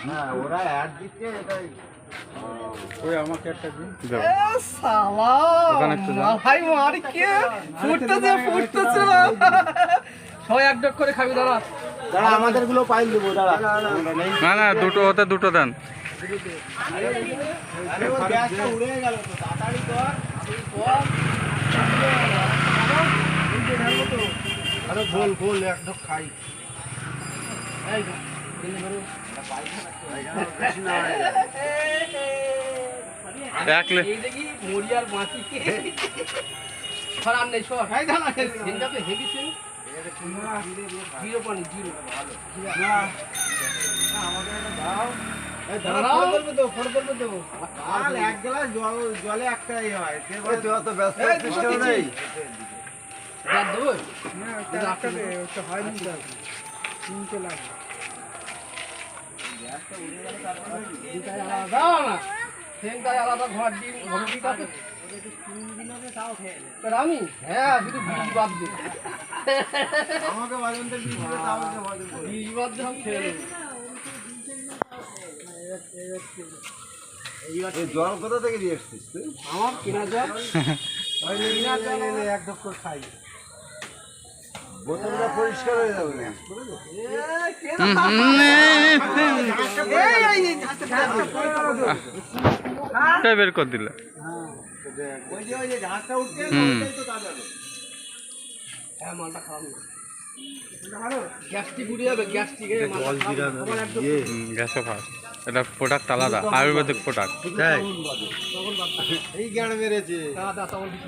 হ্যাঁ ওরা অ্যাড দিচ্ছে এটাই। ওই আমাকে একটা দিন। শালা ভাই মারি কে ফুটতেছে সবাই এক ডক করে খাবি দাঁড়া। দাঁড়া আমাদের গুলো পাইল দেবো দাঁড়া। না না, দুটো ওতে দুটো দেন। আরে ওর গ্যাসটা উড়ে গেল তো, তাড়াতাড়ি কর। আরে গোল গোল এক ঢোক খাই। একলে এই দেখি মরিয়ার মাটি কে খারাপ নেই সব খাই দাঁড়া সেনটা তো হেভি সেন জিরো পানি জিরো ভালো না আমাদের একটা দাও। এই দাঁড়াও করবে তো ফোন করবে তো আর এক গ্লাস জল জলে একটাই হয় ওই তুই অত ব্যস্ত আছিস কেন নেই? দাঁত দেবো না ওটা একটা দে, ওটা হয়নি তো কিনতে লাগবে। দাও না সেনটাই আলাদা ঘর ডিম ঘর ঠিক আছে আমি হ্যাঁ শুধু বীজ বাদ দে আমাকে বাজনতে বীজ দিলে তাও আমাকে বাজন করবে। বীজ বাদ দিয়ে আমি খেয়ে নেবো। এই জল কোথা থেকে নিয়ে এসছিস তুই? আমার কেনা জল কিনা জল এক ঢোক করে খাই। বোতলটা পরিষ্কার হয়ে যাবে না। বের করে দিলে। ওই যে ঝাঁকটা উঠছে ওইটাই তো কাজ হবে। হ্যাঁ মালটা খারাপ না গ্যাস্ট্রিক উঠে যাবে গ্যাস্ট্রিক গ্যাসও খাস। এটা প্রোডাক্ট আলাদা, আয়ুর্বেদিক প্রোডাক্ট। এই জ্ঞান মেরেছে। দাদা তখন কিছু